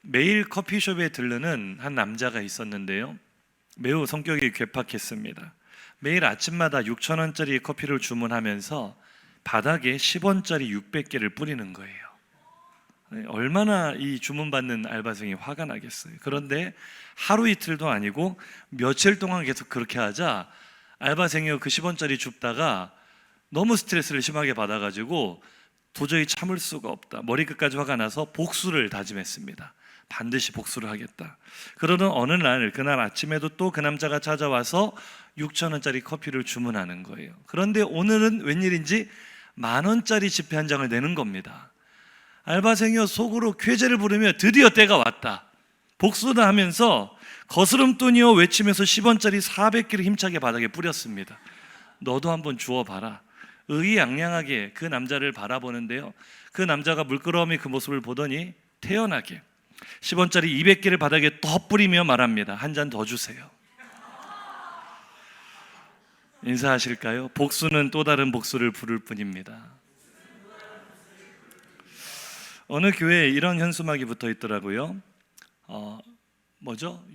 매일 커피숍에 들르는 한 남자가 있었는데요. 매우 성격이 괴팍했습니다. 매일 아침마다 6,000원짜리 커피를 주문하면서 바닥에 10원짜리 600개를 뿌리는 거예요. 얼마나 이 주문받는 알바생이 화가 나겠어요. 그런데 하루 이틀도 아니고 며칠 동안 계속 그렇게 하자 알바생이 그 10원짜리 줍다가 너무 스트레스를 심하게 받아가지고 도저히 참을 수가 없다, 머리끝까지 화가 나서 복수를 다짐했습니다. 반드시 복수를 하겠다. 그러던 어느 날, 그날 아침에도 또 그 남자가 찾아와서 6,000원짜리 커피를 주문하는 거예요. 그런데 오늘은 웬일인지 10,000원짜리 지폐 한 장을 내는 겁니다. 알바생이요 속으로 쾌재를 부르며 드디어 때가 왔다, 복수다 하면서 거스름돈이요 외치면서 10원짜리 400개를 힘차게 바닥에 뿌렸습니다. 너도 한번 주워봐라. 의기양양하게 그 남자를 바라보는데요, 그 남자가 물끄러미 그 모습을 보더니 태연하게 10원짜리 200개를 바닥에 더 뿌리며 말합니다. 한 잔 더 주세요. 인사하실까요? 복수는 또 다른 복수를 부를 뿐입니다. 어느 교회에 이런 현수막이 붙어 있더라고요.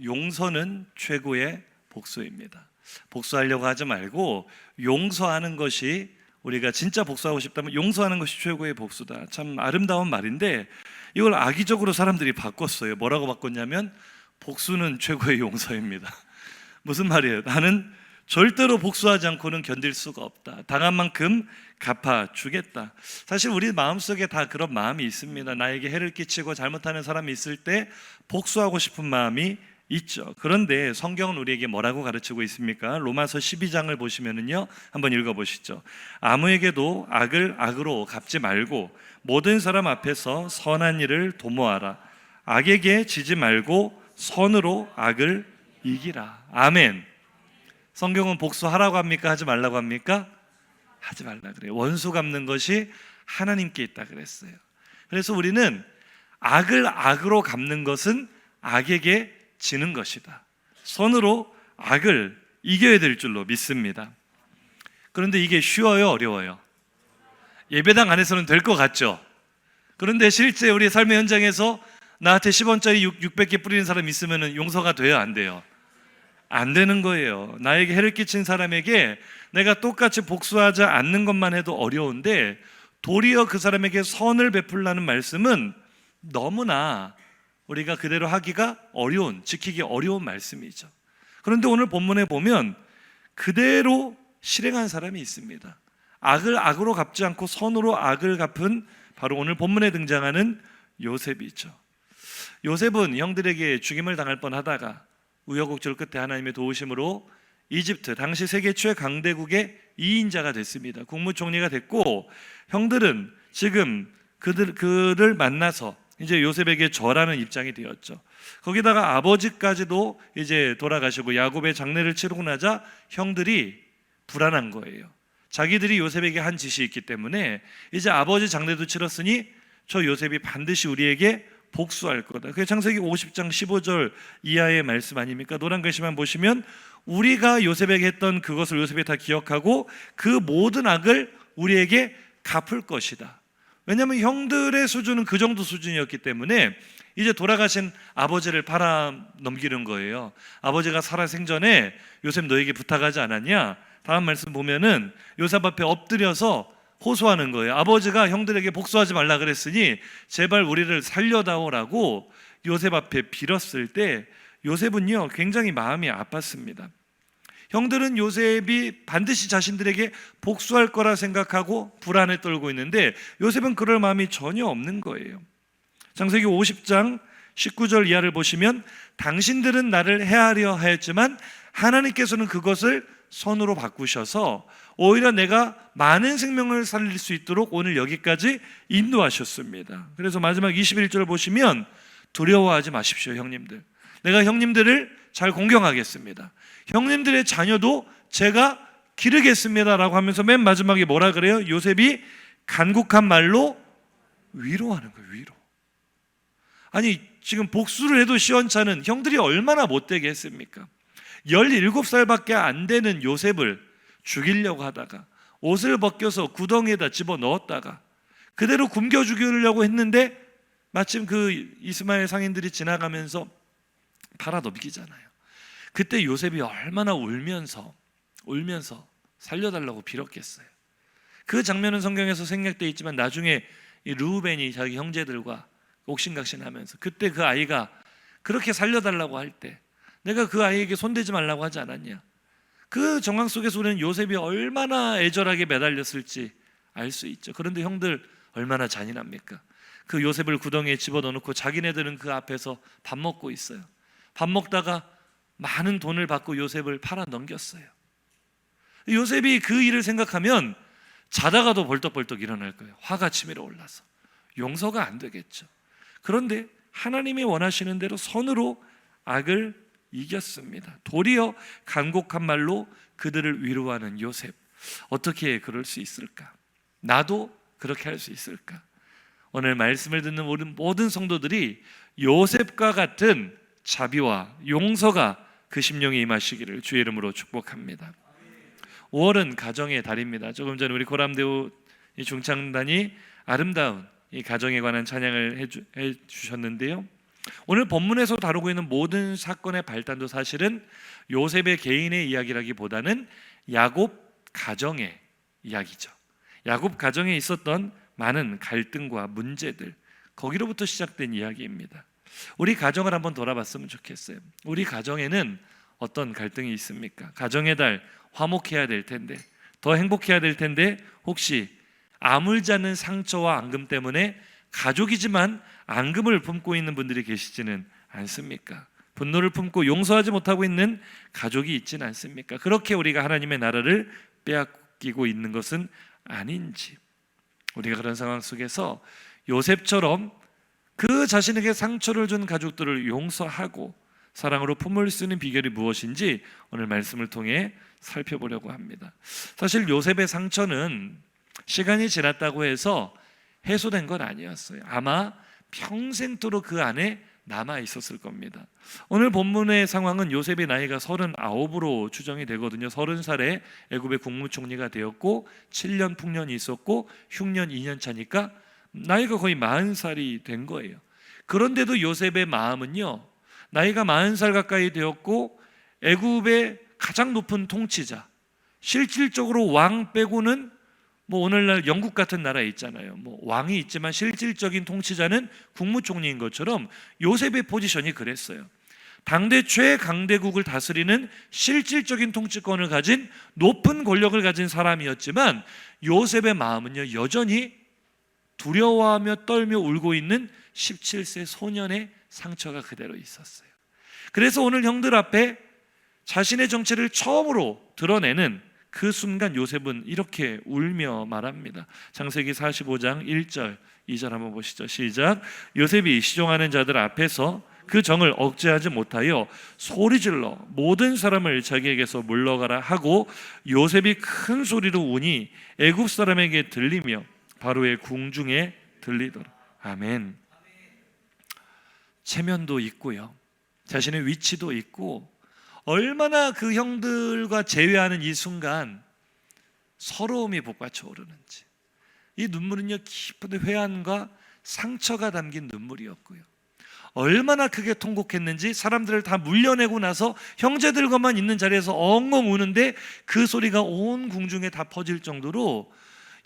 용서는 최고의 복수입니다. 복수하려고 하지 말고 용서하는 것이, 우리가 진짜 복수하고 싶다면 용서하는 것이 최고의 복수다. 참 아름다운 말인데 이걸 악의적으로 사람들이 바꿨어요. 뭐라고 바꿨냐면 복수는 최고의 용서입니다. 무슨 말이에요? 나는 절대로 복수하지 않고는 견딜 수가 없다. 당한 만큼 갚아주겠다. 사실 우리 마음속에 다 그런 마음이 있습니다. 나에게 해를 끼치고 잘못하는 사람이 있을 때 복수하고 싶은 마음이 있죠. 그런데 성경은 우리에게 뭐라고 가르치고 있습니까? 로마서 12장을 보시면은요, 한번 읽어보시죠. 아무에게도 악을 악으로 갚지 말고 모든 사람 앞에서 선한 일을 도모하라. 악에게 지지 말고 선으로 악을 이기라. 아멘. 성경은 복수하라고 합니까? 하지 말라고 합니까? 하지 말라 그래요. 원수 갚는 것이 하나님께 있다 그랬어요. 그래서 우리는 악을 악으로 갚는 것은 악에게 지는 것이다. 선으로 악을 이겨야 될 줄로 믿습니다. 그런데 이게 쉬워요, 어려워요? 예배당 안에서는 될 것 같죠? 그런데 실제 우리 삶의 현장에서 나한테 10원짜리 600개 뿌리는 사람 있으면 용서가 돼요, 안 돼요? 안 되는 거예요. 나에게 해를 끼친 사람에게 내가 똑같이 복수하지 않는 것만 해도 어려운데 도리어 그 사람에게 선을 베풀라는 말씀은 너무나 우리가 그대로 하기가 어려운, 지키기 어려운 말씀이죠. 그런데 오늘 본문에 보면 그대로 실행한 사람이 있습니다. 악을 악으로 갚지 않고 선으로 악을 갚은 바로 오늘 본문에 등장하는 요셉이죠. 요셉은 형들에게 죽임을 당할 뻔하다가 우여곡절 끝에 하나님의 도우심으로 이집트, 당시 세계 최강대국의 2인자가 됐습니다. 국무총리가 됐고, 형들은 지금 그를 만나서 이제 요셉에게 절하는 입장이 되었죠. 거기다가 아버지까지도 이제 돌아가시고 야곱의 장례를 치르고 나자 형들이 불안한 거예요. 자기들이 요셉에게 한 짓이 있기 때문에 이제 아버지 장례도 치렀으니 저 요셉이 반드시 우리에게 복수할 거다. 그게 창세기 50장 15절 이하의 말씀 아닙니까? 노란 글씨만 보시면 우리가 요셉에게 했던 그것을 요셉이 다 기억하고 그 모든 악을 우리에게 갚을 것이다. 왜냐하면 형들의 수준은 그 정도 수준이었기 때문에 이제 돌아가신 아버지를 팔아 넘기는 거예요. 아버지가 살아생전에 요셉 너에게 부탁하지 않았냐? 다음 말씀 보면은 요셉 앞에 엎드려서 호소하는 거예요. 아버지가 형들에게 복수하지 말라 그랬으니 제발 우리를 살려다오라고 요셉 앞에 빌었을 때 요셉은요 굉장히 마음이 아팠습니다. 형들은 요셉이 반드시 자신들에게 복수할 거라 생각하고 불안에 떨고 있는데 요셉은 그럴 마음이 전혀 없는 거예요. 창세기 50장 19절 이하를 보시면 당신들은 나를 해하려 하였지만 하나님께서는 그것을 선으로 바꾸셔서 오히려 내가 많은 생명을 살릴 수 있도록 오늘 여기까지 인도하셨습니다. 그래서 마지막 21절 보시면 두려워하지 마십시오, 형님들. 내가 형님들을 잘 공경하겠습니다. 형님들의 자녀도 제가 기르겠습니다 라고 하면서 맨 마지막에 뭐라 그래요? 요셉이 간곡한 말로 위로하는 거예요. 위로. 아니 지금 복수를 해도 시원찮은 형들이 얼마나 못되게 했습니까? 17살밖에 안 되는 요셉을 죽이려고 하다가 옷을 벗겨서 구덩이에다 집어넣었다가 그대로 굶겨 죽이려고 했는데 마침 그 이스마엘 상인들이 지나가면서 팔아 넘기잖아요. 그때 요셉이 얼마나 울면서 살려달라고 빌었겠어요. 그 장면은 성경에서 생략되어 있지만 나중에 이 르우벤이 자기 형제들과 옥신각신하면서 그때 그 아이가 그렇게 살려달라고 할 때 내가 그 아이에게 손대지 말라고 하지 않았냐. 그 정황 속에서 우리는 요셉이 얼마나 애절하게 매달렸을지 알 수 있죠. 그런데 형들 얼마나 잔인합니까? 그 요셉을 구덩이에 집어넣어놓고 자기네들은 그 앞에서 밥 먹고 있어요. 밥 먹다가 많은 돈을 받고 요셉을 팔아 넘겼어요. 요셉이 그 일을 생각하면 자다가도 벌떡벌떡 일어날 거예요. 화가 치밀어 올라서. 용서가 안 되겠죠. 그런데 하나님이 원하시는 대로 선으로 악을 이겼습니다. 도리어 간곡한 말로 그들을 위로하는 요셉. 어떻게 그럴 수 있을까? 나도 그렇게 할 수 있을까? 오늘 말씀을 듣는 모든 성도들이 요셉과 같은 자비와 용서가 그 심령에 임하시기를 주의 이름으로 축복합니다. 5월은 가정의 달입니다. 조금 전에 우리 고람대우 중창단이 아름다운 이 가정에 관한 찬양을 해주셨는데요. 오늘 본문에서 다루고 있는 모든 사건의 발단도 사실은 요셉의 개인의 이야기라기보다는 야곱 가정의 이야기죠. 야곱 가정에 있었던 많은 갈등과 문제들, 거기로부터 시작된 이야기입니다. 우리 가정을 한번 돌아봤으면 좋겠어요. 우리 가정에는 어떤 갈등이 있습니까? 가정의 달 화목해야 될 텐데, 더 행복해야 될 텐데 혹시 아물지 않는 상처와 앙금 때문에 가족이지만 앙금을 품고 있는 분들이 계시지는 않습니까? 분노를 품고 용서하지 못하고 있는 가족이 있지는 않습니까? 그렇게 우리가 하나님의 나라를 빼앗기고 있는 것은 아닌지, 우리가 그런 상황 속에서 요셉처럼 그 자신에게 상처를 준 가족들을 용서하고 사랑으로 품을 수 있는 비결이 무엇인지 오늘 말씀을 통해 살펴보려고 합니다. 사실 요셉의 상처는 시간이 지났다고 해서 해소된 건 아니었어요. 아마 평생토록 그 안에 남아 있었을 겁니다. 오늘 본문의 상황은 요셉의 나이가 39으로 추정이 되거든요. 30살에 애굽의 국무총리가 되었고 7년 풍년이 있었고 흉년 2년 차니까 나이가 거의 40살이 된 거예요. 그런데도 요셉의 마음은요, 나이가 40살 가까이 되었고 애굽의 가장 높은 통치자, 실질적으로 왕 빼고는 오늘날 영국 같은 나라에 있잖아요. 왕이 있지만 실질적인 통치자는 국무총리인 것처럼 요셉의 포지션이 그랬어요. 당대 최강대국을 다스리는 실질적인 통치권을 가진 높은 권력을 가진 사람이었지만 요셉의 마음은요, 여전히 두려워하며 떨며 울고 있는 17세 소년의 상처가 그대로 있었어요. 그래서 오늘 형들 앞에 자신의 정체를 처음으로 드러내는 그 순간 요셉은 이렇게 울며 말합니다. 창세기 45장 1절 2절 한번 보시죠. 시작. 요셉이 시종하는 자들 앞에서 그 정을 억제하지 못하여 소리질러 모든 사람을 자기에게서 물러가라 하고 요셉이 큰 소리로 우니 애굽 사람에게 들리며 바로의 궁중에 들리더라. 아멘. 체면도 있고요, 자신의 위치도 있고, 얼마나 그 형들과 재회하는 이 순간 서러움이 복받쳐 오르는지. 이 눈물은요, 깊은 회한과 상처가 담긴 눈물이었고요, 얼마나 크게 통곡했는지 사람들을 다 물려내고 나서 형제들과만 있는 자리에서 엉엉 우는데 그 소리가 온 궁중에 다 퍼질 정도로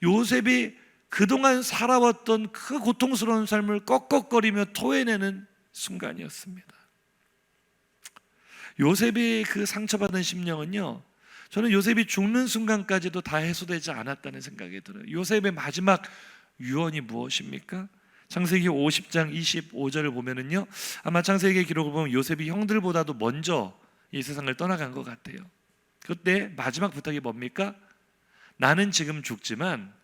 요셉이 그동안 살아왔던 그 고통스러운 삶을 꺽꺽거리며 토해내는 순간이었습니다. 요셉이 그 상처받은 심령은요, 저는 요셉이 죽는 순간까지도 다 해소되지 않았다는 생각이 들어요. 요셉의 마지막 유언이 무엇입니까? 창세기 50장 25절을 보면은요, 아마 창세기 기록을 보면 요셉이 형들보다도 먼저 이 세상을 떠나간 것 같아요. 그때 마지막 부탁이 뭡니까? 나는 지금 죽지만,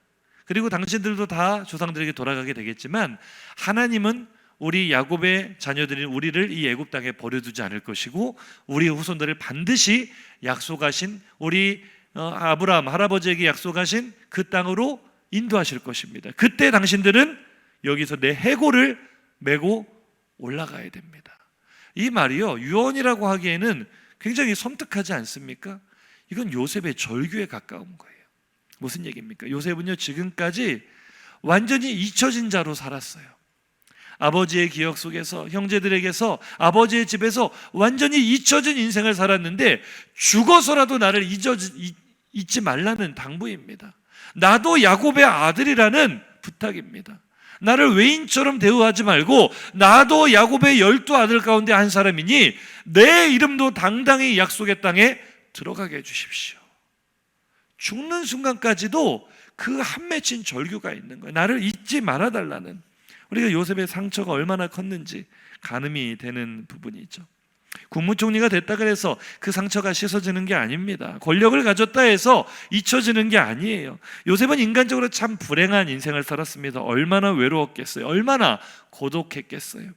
그리고 당신들도 다 조상들에게 돌아가게 되겠지만 하나님은 우리 야곱의 자녀들인 우리를 이 애굽 땅에 버려두지 않을 것이고 우리의 후손들을 반드시 약속하신 우리 아브라함 할아버지에게 약속하신 그 땅으로 인도하실 것입니다. 그때 당신들은 여기서 내 해골을 메고 올라가야 됩니다. 이 말이요, 유언이라고 하기에는 굉장히 섬뜩하지 않습니까? 이건 요셉의 절규에 가까운 거예요. 무슨 얘기입니까? 요셉은요, 지금까지 완전히 잊혀진 자로 살았어요. 아버지의 기억 속에서, 형제들에게서, 아버지의 집에서 완전히 잊혀진 인생을 살았는데 죽어서라도 나를 잊지 말라는 당부입니다. 나도 야곱의 아들이라는 부탁입니다. 나를 외인처럼 대우하지 말고 나도 야곱의 12아들 가운데 한 사람이니 내 이름도 당당히 약속의 땅에 들어가게 해주십시오. 죽는 순간까지도 그 한 맺힌 절규가 있는 거예요. 나를 잊지 말아달라는. 우리가 요셉의 상처가 얼마나 컸는지 가늠이 되는 부분이죠. 국무총리가 됐다 그래서 그 상처가 씻어지는 게 아닙니다. 권력을 가졌다 해서 잊혀지는 게 아니에요. 요셉은 인간적으로 참 불행한 인생을 살았습니다. 얼마나 외로웠겠어요. 얼마나 고독했겠어요.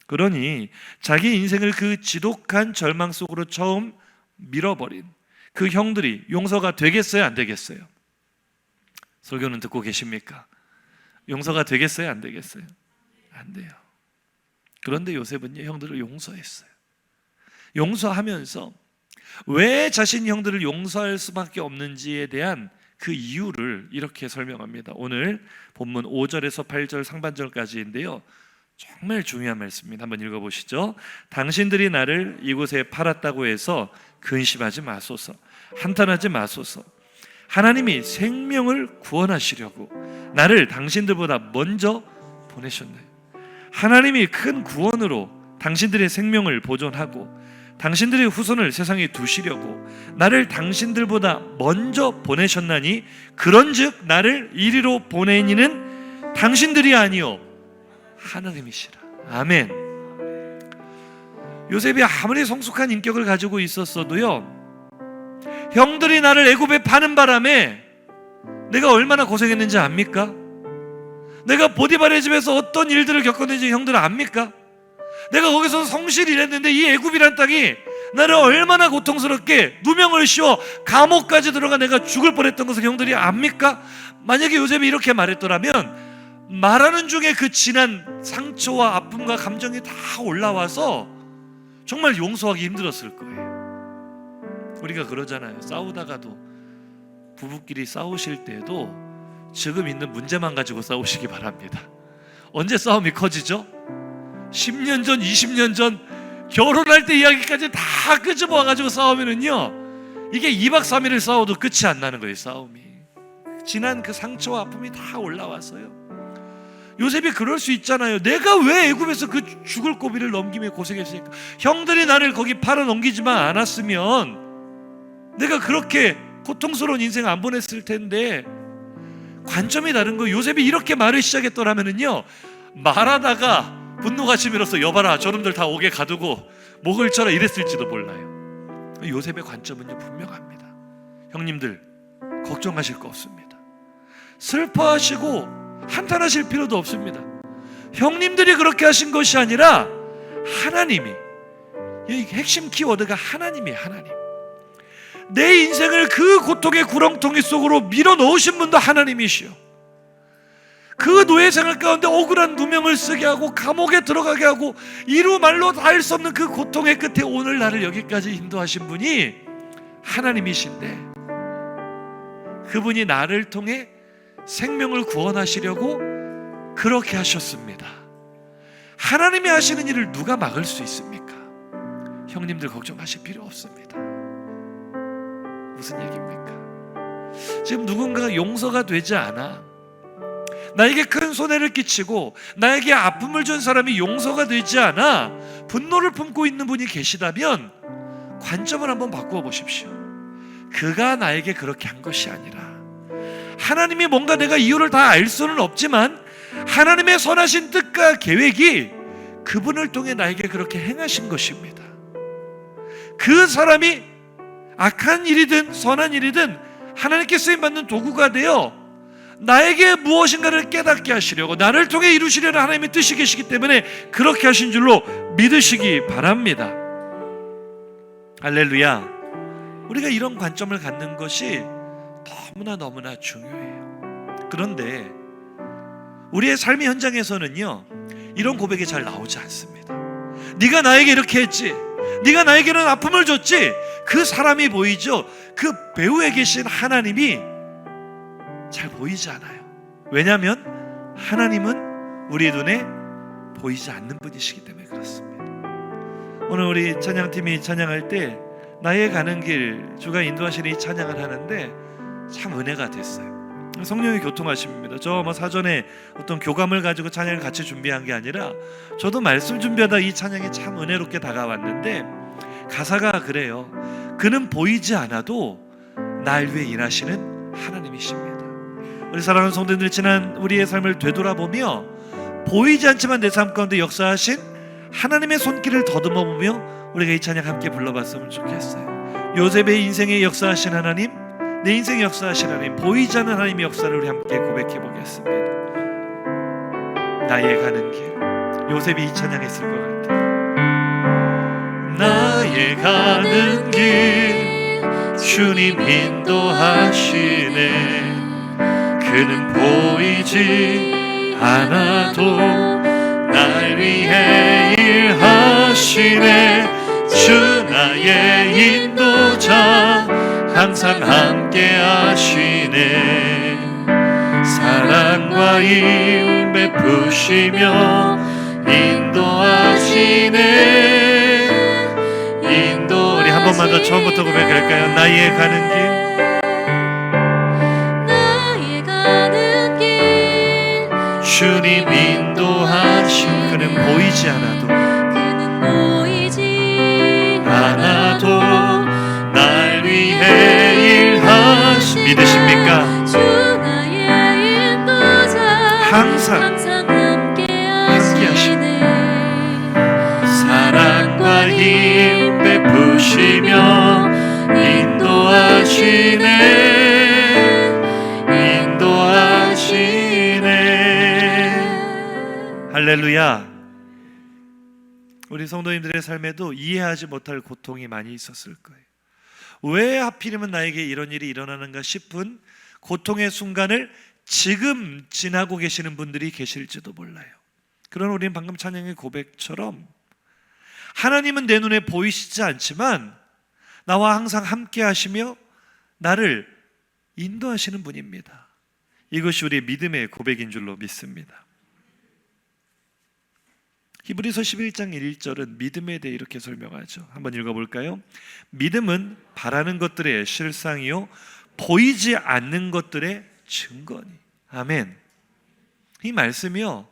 그러니 자기 인생을 그 지독한 절망 속으로 처음 밀어버린 그 형들이 용서가 되겠어요? 안 되겠어요? 설교는 듣고 계십니까? 용서가 되겠어요? 안 되겠어요? 안 돼요. 그런데 요셉은요, 형들을 용서했어요. 용서하면서 왜 자신 형들을 용서할 수밖에 없는지에 대한 그 이유를 이렇게 설명합니다. 오늘 본문 5절에서 8절 상반절까지인데요, 정말 중요한 말씀입니다. 한번 읽어보시죠. 당신들이 나를 이곳에 팔았다고 해서 근심하지 마소서, 한탄하지 마소서. 하나님이 생명을 구원하시려고 나를 당신들보다 먼저 보내셨네요. 하나님이 큰 구원으로 당신들의 생명을 보존하고 당신들의 후손을 세상에 두시려고 나를 당신들보다 먼저 보내셨나니 그런즉 나를 이리로 보내니는 당신들이 아니요 하나님이시라. 아멘. 요셉이 아무리 성숙한 인격을 가지고 있었어도요, 형들이 나를 애굽에 파는 바람에 내가 얼마나 고생했는지 압니까? 내가 보디발의 집에서 어떤 일들을 겪었는지 형들은 압니까? 내가 거기서 성실히 일했는데 이 애굽이란 땅이 나를 얼마나 고통스럽게 누명을 씌워 감옥까지 들어가 내가 죽을 뻔했던 것을 형들이 압니까? 만약에 요셉이 이렇게 말했더라면 말하는 중에 그 지난 상처와 아픔과 감정이 다 올라와서 정말 용서하기 힘들었을 거예요. 우리가 그러잖아요. 싸우다가도 부부끼리 싸우실 때도 지금 있는 문제만 가지고 싸우시기 바랍니다. 언제 싸움이 커지죠? 10년 전, 20년 전 결혼할 때 이야기까지 다 끄집어 와가지고 싸우면은요, 이게 2박 3일을 싸워도 끝이 안 나는 거예요. 싸움이 지난 그 상처와 아픔이 다 올라와서요. 요셉이 그럴 수 있잖아요. 내가 왜 애굽에서 그 죽을 고비를 넘기며 고생했으니까, 형들이 나를 거기 팔아 넘기지만 않았으면 내가 그렇게 고통스러운 인생 안 보냈을 텐데. 관점이 다른 거예요. 요셉이 이렇게 말을 시작했더라면은요, 말하다가 분노가 치밀어서 여봐라 저놈들 다 옥에 가두고 목을 쳐라 이랬을지도 몰라요. 요셉의 관점은요 분명합니다. 형님들 걱정하실 거 없습니다. 슬퍼하시고 한탄하실 필요도 없습니다. 형님들이 그렇게 하신 것이 아니라 하나님이, 이 핵심 키워드가 하나님이에요. 하나님. 내 인생을 그 고통의 구렁텅이 속으로 밀어넣으신 분도 하나님이시오. 그 노예 생활 가운데 억울한 누명을 쓰게 하고 감옥에 들어가게 하고 이루 말로 다 할 수 없는 그 고통의 끝에 오늘 나를 여기까지 인도하신 분이 하나님이신데, 그분이 나를 통해 생명을 구원하시려고 그렇게 하셨습니다. 하나님이 하시는 일을 누가 막을 수 있습니까? 형님들 걱정하실 필요 없습니다. 무슨 얘기입니까? 지금 누군가가 용서가 되지 않아, 나에게 큰 손해를 끼치고 나에게 아픔을 준 사람이 용서가 되지 않아 분노를 품고 있는 분이 계시다면 관점을 한번 바꾸어 보십시오. 그가 나에게 그렇게 한 것이 아니라 하나님이 뭔가 내가 이유를 다 알 수는 없지만 하나님의 선하신 뜻과 계획이 그분을 통해 나에게 그렇게 행하신 것입니다. 그 사람이 악한 일이든 선한 일이든 하나님께 쓰임받는 도구가 되어 나에게 무엇인가를 깨닫게 하시려고 나를 통해 이루시려는 하나님의 뜻이 계시기 때문에 그렇게 하신 줄로 믿으시기 바랍니다. 할렐루야. 우리가 이런 관점을 갖는 것이 너무나 중요해요. 그런데 우리의 삶의 현장에서는요, 이런 고백이 잘 나오지 않습니다. 네가 나에게 이렇게 했지, 네가 나에게는 아픔을 줬지. 그 사람이 보이죠? 그 배후에 계신 하나님이 잘 보이지 않아요. 왜냐하면 하나님은 우리 눈에 보이지 않는 분이시기 때문에 그렇습니다. 오늘 우리 찬양팀이 찬양할 때 나의 가는 길 주가 인도하시는 이 찬양을 하는데 참 은혜가 됐어요. 성령이 교통하십니다. 저 사전에 어떤 교감을 가지고 찬양을 같이 준비한 게 아니라 저도 말씀 준비하다 이 찬양이 참 은혜롭게 다가왔는데 가사가 그래요. 그는 보이지 않아도 날 위해 일하시는 하나님이십니다. 우리 사랑하는 성도님들, 지난 우리의 삶을 되돌아보며 보이지 않지만 내 삶 가운데 역사하신 하나님의 손길을 더듬어 보며 우리가 이 찬양 함께 불러봤으면 좋겠어요. 요셉의 인생에 역사하신 하나님, 내 인생에 역사하신 하나님, 보이지 않는 하나님의 역사를 우리 함께 고백해 보겠습니다. 나의 가는 길, 요셉이 이 찬양했을 것 같아요. 나의 가는 길 주님 인도하시네. 그는 보이지 않아도 날 위해 일하시네. 주 나의 인도자 항상 함께 하시네. 사랑과 힘 베푸시며 인도하시네. 우리 한 번만 더 처음부터 고백할까요? 나의 가는 길, 나의 가는 길 주님 인도하신. 그는 보이지 않아도 날 위해 일하시. 믿으십니까? 주 나의 인도자 항상 함께 하시네. 사랑과 힘 베푸시며 인도하시네. 할렐루야. 우리 성도님들의 삶에도 이해하지 못할 고통이 많이 있었을 거예요. 왜 하필이면 나에게 이런 일이 일어나는가 싶은 고통의 순간을 지금 지나고 계시는 분들이 계실지도 몰라요. 그러나 우리는 방금 찬양의 고백처럼 하나님은 내 눈에 보이시지 않지만 나와 항상 함께 하시며 나를 인도하시는 분입니다. 이것이 우리의 믿음의 고백인 줄로 믿습니다. 히브리서 11장 1절은 믿음에 대해 이렇게 설명하죠. 한번 읽어볼까요? 믿음은 바라는 것들의 실상이요 보이지 않는 것들의 증거니. 아멘. 이 말씀이요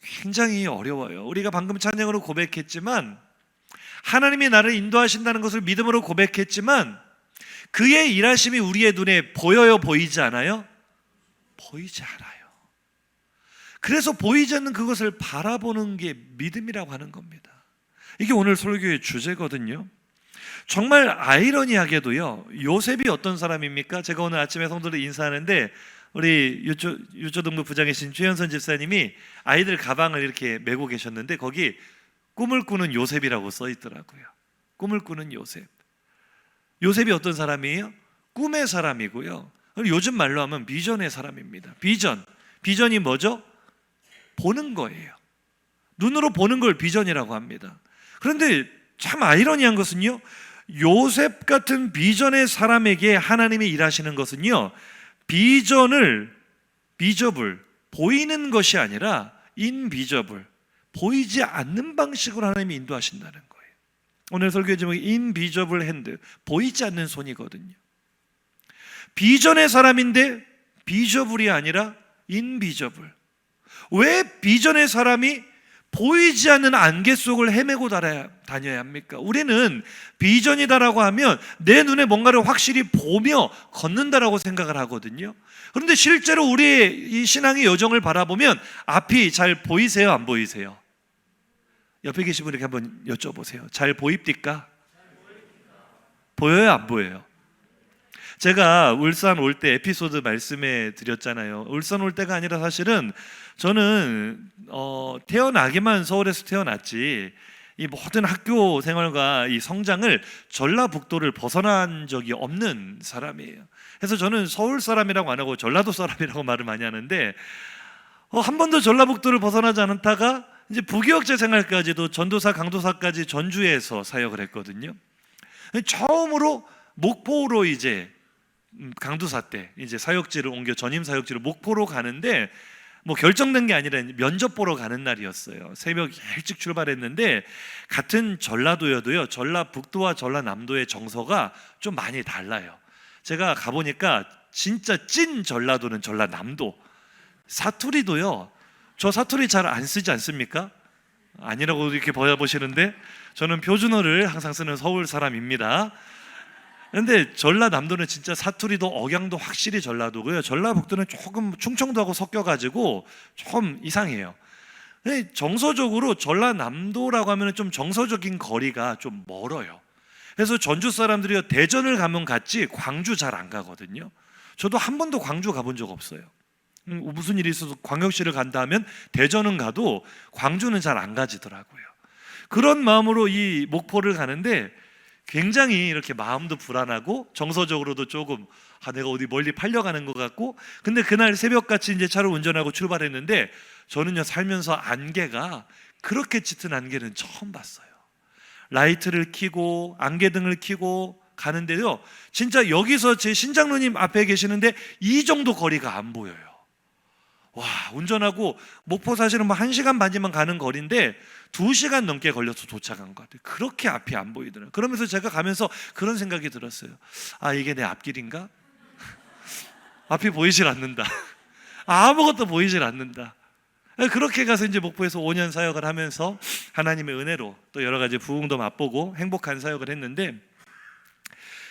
굉장히 어려워요. 우리가 방금 찬양으로 고백했지만 하나님이 나를 인도하신다는 것을 믿음으로 고백했지만 그의 일하심이 우리의 눈에 보여요, 보이지 않아요? 보이지 않아요. 그래서 보이지 않는 그것을 바라보는 게 믿음이라고 하는 겁니다. 이게 오늘 설교의 주제거든요. 정말 아이러니하게도요, 요셉이 어떤 사람입니까? 제가 오늘 아침에 성도들 인사하는데 우리 유초등부 부장이신 최현선 집사님이 아이들 가방을 이렇게 메고 계셨는데 거기 꿈을 꾸는 요셉이라고 써 있더라고요. 꿈을 꾸는 요셉. 요셉이 어떤 사람이에요? 꿈의 사람이고요. 요즘 말로 하면 비전의 사람입니다. 비전이 뭐죠? 보는 거예요. 눈으로 보는 걸 비전이라고 합니다. 그런데 참 아이러니한 것은요, 요셉 같은 비전의 사람에게 하나님이 일하시는 것은요, 비전을 보이는 것이 아니라 인비저블, 보이지 않는 방식으로 하나님이 인도하신다는 거예요. 오늘 설교의 제목이 인비저블 핸드, 보이지 않는 손이거든요. 비전의 사람인데 비저블이 아니라 인비저블. 왜 비전의 사람이 보이지 않는 안개 속을 헤매고 다녀야 합니까? 우리는 비전이다라고 하면 내 눈에 뭔가를 확실히 보며 걷는다라고 생각을 하거든요. 그런데 실제로 우리의 이 신앙의 여정을 바라보면 앞이 잘 보이세요? 안 보이세요? 옆에 계신 분에게 한번 여쭤보세요. 잘 보입니까? 보여요? 안 보여요? 제가 울산 올 때 에피소드 말씀해 드렸잖아요. 울산 올 때가 아니라 사실은 저는 태어나기만 서울에서 태어났지 이 모든 학교 생활과 이 성장을 전라북도를 벗어난 적이 없는 사람이에요. 그래서 저는 서울 사람이라고 안 하고 전라도 사람이라고 말을 많이 하는데 한 번도 전라북도를 벗어나지 않다가 이제 부교역자 생활까지도 전도사, 강도사까지 전주에서 사역을 했거든요. 처음으로 목포로 이제 강도사 때 이제 사역지를 옮겨 전임 사역지로 목포로 가는데 뭐 결정된 게 아니라 면접 보러 가는 날이었어요. 새벽 일찍 출발했는데 같은 전라도여도요, 전라북도와 전라남도의 정서가 좀 많이 달라요. 제가 가보니까 진짜 찐 전라도는 전라남도. 사투리도요, 저 사투리 잘 안 쓰지 않습니까? 아니라고 이렇게 보시는데 저는 표준어를 항상 쓰는 서울 사람입니다. 근데 전라남도는 진짜 사투리도 억양도 확실히 전라도고요. 전라북도는 조금 충청도하고 섞여가지고 좀 이상해요. 근데 정서적으로 전라남도라고 하면 좀 정서적인 거리가 좀 멀어요. 그래서 전주 사람들이 대전을 가면 갔지 광주 잘 안 가거든요. 저도 한 번도 광주 가본 적 없어요. 무슨 일이 있어서 광역시를 간다 하면 대전은 가도 광주는 잘 안 가지더라고요. 그런 마음으로 이 목포를 가는데 굉장히 이렇게 마음도 불안하고 정서적으로도 조금 내가 어디 멀리 팔려가는 것 같고, 근데 그날 새벽같이 이제 차를 운전하고 출발했는데 저는요, 살면서 안개가 그렇게 짙은 안개는 처음 봤어요. 라이트를 켜고 안개등을 켜고 가는데요, 진짜 여기서 제 신장로님 앞에 계시는데 이 정도 거리가 안 보여요. 와, 운전하고 목포 사실은 뭐 1시간 반이면 가는 거리인데 2시간 넘게 걸려서 도착한 것 같아요. 그렇게 앞이 안 보이더라고요. 그러면서 제가 가면서 그런 생각이 들었어요. 아, 이게 내 앞길인가? 앞이 보이질 않는다. 아무것도 보이질 않는다. 그렇게 가서 이제 목포에서 5년 사역을 하면서 하나님의 은혜로 또 여러 가지 부흥도 맛보고 행복한 사역을 했는데,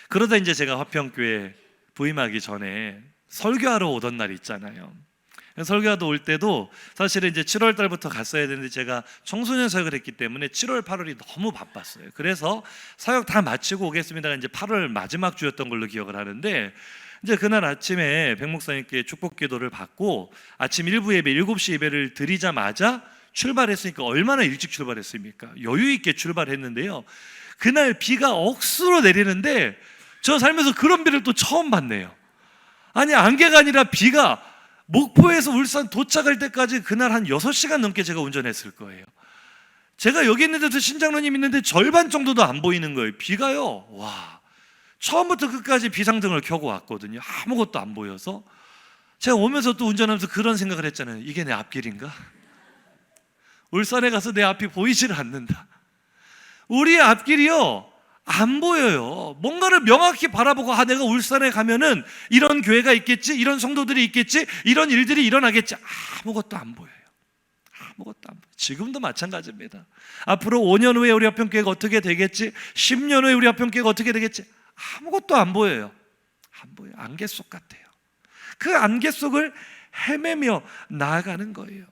그러다 이제 제가 화평교회 부임하기 전에 설교하러 오던 날이 있잖아요. 설교하러 올 때도 사실은 이제 7월 달부터 갔어야 되는데 제가 청소년 사역을 했기 때문에 7월, 8월이 너무 바빴어요. 그래서 사역 다 마치고 오겠습니다가 이제 8월 마지막 주였던 걸로 기억을 하는데, 이제 그날 아침에 백 목사님께 축복 기도를 받고 아침 1부 예배 7시 예배를 드리자마자 출발했으니까 얼마나 일찍 출발했습니까? 여유 있게 출발했는데요, 그날 비가 억수로 내리는데 저 살면서 그런 비를 또 처음 봤네요. 아니, 안개가 아니라 비가 목포에서 울산 도착할 때까지 그날 한 6시간 넘게 제가 운전했을 거예요. 제가 여기 있는데도 신장로님 있는데 절반 정도도 안 보이는 거예요. 비가요, 와, 처음부터 끝까지 비상등을 켜고 왔거든요. 아무것도 안 보여서 제가 오면서 또 운전하면서 그런 생각을 했잖아요. 이게 내 앞길인가? 울산에 가서 내 앞이 보이질 않는다. 우리의 앞길이요, 안 보여요. 뭔가를 명확히 바라보고 내가 울산에 가면은 이런 교회가 있겠지, 이런 성도들이 있겠지, 이런 일들이 일어나겠지. 아무것도 안 보여요. 아무것도 안 보여요. 지금도 마찬가지입니다. 앞으로 5년 후에 우리 화평교회가 어떻게 되겠지, 10년 후에 우리 화평교회가 어떻게 되겠지, 아무것도 안 보여요. 안 보여요. 안개 속 같아요. 그 안개 속을 헤매며 나아가는 거예요.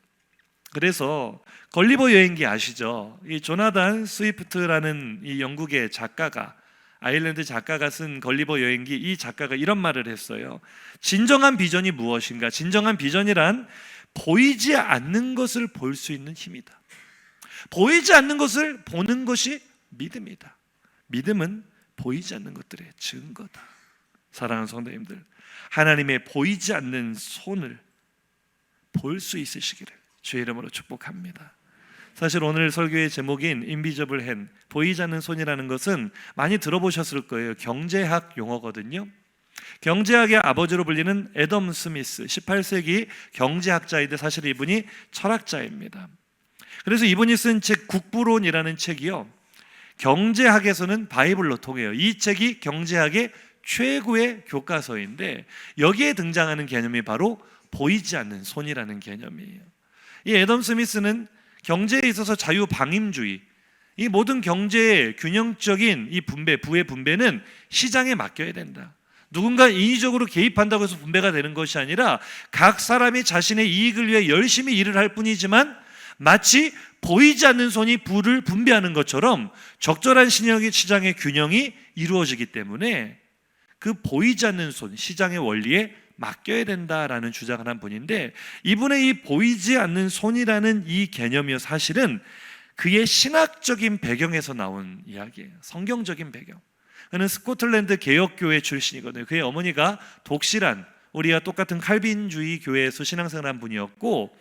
그래서 걸리버 여행기 아시죠? 이 조나단 스위프트라는 이 영국의 작가가, 아일랜드 작가가 쓴 걸리버 여행기, 이 작가가 이런 말을 했어요. 진정한 비전이 무엇인가? 진정한 비전이란 보이지 않는 것을 볼 수 있는 힘이다. 보이지 않는 것을 보는 것이 믿음이다. 믿음은 보이지 않는 것들의 증거다. 사랑하는 성도님들, 하나님의 보이지 않는 손을 볼 수 있으시기를 주의 이름으로 축복합니다. 사실 오늘 설교의 제목인 Invisible Hand, 보이지 않는 손이라는 것은 많이 들어보셨을 거예요. 경제학 용어거든요. 경제학의 아버지로 불리는 애덤 스미스, 18세기 경제학자인데 사실 이분이 철학자입니다. 그래서 이분이 쓴 책 국부론이라는 책이요, 경제학에서는 바이블로 통해요. 이 책이 경제학의 최고의 교과서인데 여기에 등장하는 개념이 바로 보이지 않는 손이라는 개념이에요. 이 애덤 스미스는 경제에 있어서 자유방임주의, 이 모든 경제의 균형적인 이 분배, 부의 분배는 시장에 맡겨야 된다. 누군가 인위적으로 개입한다고 해서 분배가 되는 것이 아니라 각 사람이 자신의 이익을 위해 열심히 일을 할 뿐이지만 마치 보이지 않는 손이 부를 분배하는 것처럼 적절한 시장의 균형이 이루어지기 때문에 그 보이지 않는 손, 시장의 원리에 맡겨야 된다라는 주장을 한 분인데, 이분의 이 보이지 않는 손이라는 이 개념이요, 사실은 그의 신학적인 배경에서 나온 이야기예요. 성경적인 배경. 그는 스코틀랜드 개혁교회 출신이거든요. 그의 어머니가 독실한, 우리와 똑같은 칼빈주의 교회에서 신앙생활한 분이었고,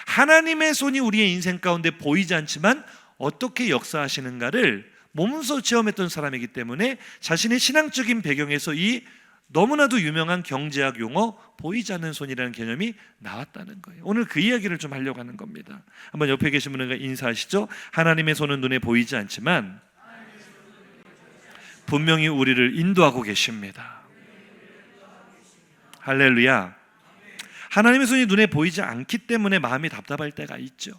하나님의 손이 우리의 인생 가운데 보이지 않지만 어떻게 역사하시는가를 몸소 체험했던 사람이기 때문에 자신의 신앙적인 배경에서 이 너무나도 유명한 경제학 용어 보이지 않는 손이라는 개념이 나왔다는 거예요. 오늘 그 이야기를 좀 하려고 하는 겁니다. 한번 옆에 계신 분과 인사하시죠. 하나님의 손은 눈에 보이지 않지만 분명히 우리를 인도하고 계십니다. 할렐루야. 하나님의 손이 눈에 보이지 않기 때문에 마음이 답답할 때가 있죠.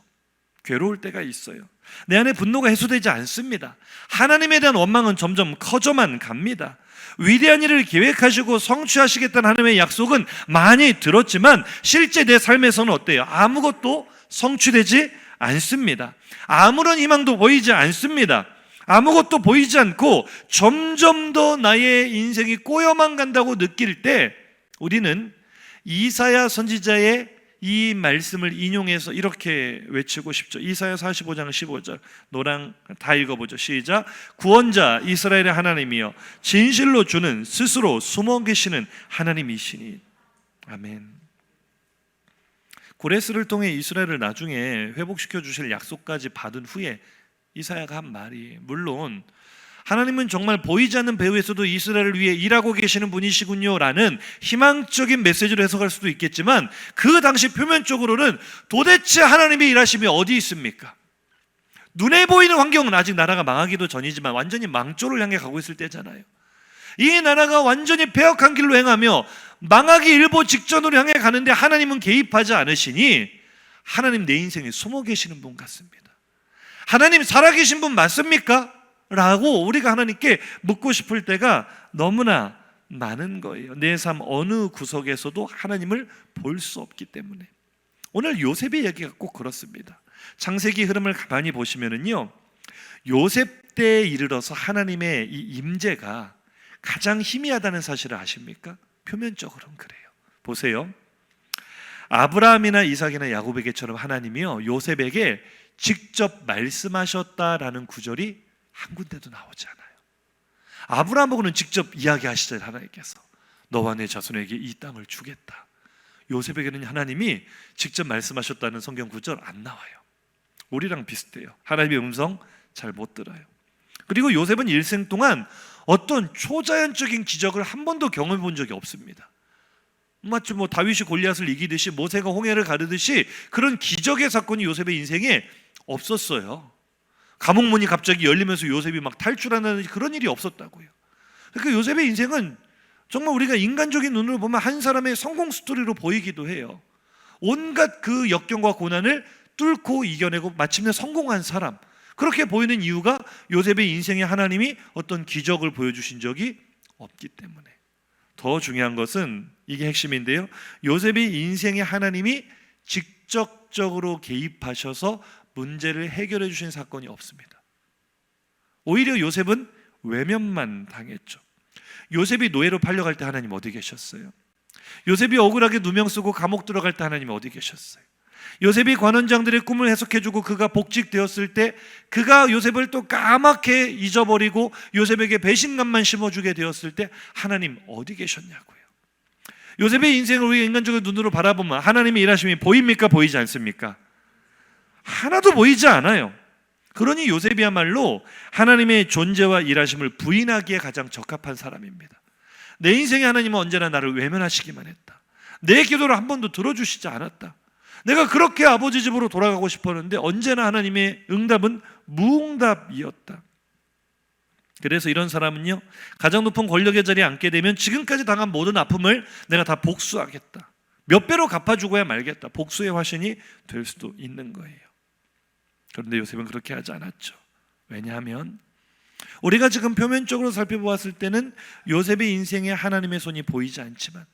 괴로울 때가 있어요. 내 안에 분노가 해소되지 않습니다. 하나님에 대한 원망은 점점 커져만 갑니다. 위대한 일을 계획하시고 성취하시겠다는 하나님의 약속은 많이 들었지만 실제 내 삶에서는 어때요? 아무것도 성취되지 않습니다. 아무런 희망도 보이지 않습니다. 아무것도 보이지 않고 점점 더 나의 인생이 꼬여만 간다고 느낄 때 우리는 이사야 선지자의 이 말씀을 인용해서 이렇게 외치고 싶죠. 이사야 45장 15절 노랑 다 읽어보죠. 시작. 구원자 이스라엘의 하나님이여 진실로 주는 스스로 숨어 계시는 하나님이시니. 아멘. 고레스를 통해 이스라엘을 나중에 회복시켜 주실 약속까지 받은 후에 이사야가 한 말이, 물론 하나님은 정말 보이지 않는 배후에서도 이스라엘을 위해 일하고 계시는 분이시군요 라는 희망적인 메시지로 해석할 수도 있겠지만, 그 당시 표면적으로는 도대체 하나님의 일하심이 어디 있습니까? 눈에 보이는 환경은 아직 나라가 망하기도 전이지만 완전히 망조를 향해 가고 있을 때잖아요. 이 나라가 완전히 패역한 길로 행하며 망하기 일보 직전으로 향해 가는데 하나님은 개입하지 않으시니 하나님 내 인생에 숨어 계시는 분 같습니다. 하나님 살아계신 분 맞습니까? 라고 우리가 하나님께 묻고 싶을 때가 너무나 많은 거예요. 내 삶 어느 구석에서도 하나님을 볼 수 없기 때문에. 오늘 요셉의 얘기가 꼭 그렇습니다. 창세기 흐름을 가만히 보시면은요, 요셉 때에 이르러서 하나님의 이 임재가 가장 희미하다는 사실을 아십니까? 표면적으로는 그래요. 보세요. 아브라함이나 이삭이나 야곱에게처럼 하나님이요 요셉에게 직접 말씀하셨다라는 구절이 한 군데도 나오지 않아요. 아브라함하고는 직접 이야기하시잖아요. 하나님께서 너와 내 자손에게 이 땅을 주겠다. 요셉에게는 하나님이 직접 말씀하셨다는 성경 구절 안 나와요. 우리랑 비슷해요. 하나님의 음성 잘 못 들어요. 그리고 요셉은 일생 동안 어떤 초자연적인 기적을 한 번도 경험해 본 적이 없습니다. 마치 다윗이 골리앗을 이기듯이 모세가 홍해를 가르듯이 그런 기적의 사건이 요셉의 인생에 없었어요. 감옥문이 갑자기 열리면서 요셉이 막 탈출하는 그런 일이 없었다고요. 그러니까 요셉의 인생은 정말 우리가 인간적인 눈으로 보면 한 사람의 성공 스토리로 보이기도 해요. 온갖 그 역경과 고난을 뚫고 이겨내고 마침내 성공한 사람, 그렇게 보이는 이유가 요셉의 인생에 하나님이 어떤 기적을 보여주신 적이 없기 때문에. 더 중요한 것은 이게 핵심인데요, 요셉의 인생에 하나님이 직접적으로 개입하셔서 문제를 해결해 주신 사건이 없습니다. 오히려 요셉은 외면만 당했죠. 요셉이 노예로 팔려갈 때 하나님 어디 계셨어요? 요셉이 억울하게 누명 쓰고 감옥 들어갈 때 하나님 어디 계셨어요? 요셉이 관원장들의 꿈을 해석해주고 그가 복직되었을 때 그가 요셉을 또 까맣게 잊어버리고 요셉에게 배신감만 심어주게 되었을 때 하나님 어디 계셨냐고요. 요셉의 인생을 우리 인간적인 눈으로 바라보면 하나님의 일하심이 보입니까? 보이지 않습니까? 하나도 보이지 않아요. 그러니 요셉이야말로 하나님의 존재와 일하심을 부인하기에 가장 적합한 사람입니다. 내 인생에 하나님은 언제나 나를 외면하시기만 했다. 내 기도를 한 번도 들어주시지 않았다. 내가 그렇게 아버지 집으로 돌아가고 싶었는데 언제나 하나님의 응답은 무응답이었다. 그래서 이런 사람은요, 가장 높은 권력의 자리에 앉게 되면 지금까지 당한 모든 아픔을 내가 다 복수하겠다, 몇 배로 갚아주고야 말겠다, 복수의 화신이 될 수도 있는 거예요. 그런데 요셉은 그렇게 하지 않았죠. 왜냐하면 우리가 지금 표면적으로 살펴보았을 때는 요셉의 인생에 하나님의 손이 보이지 않지만,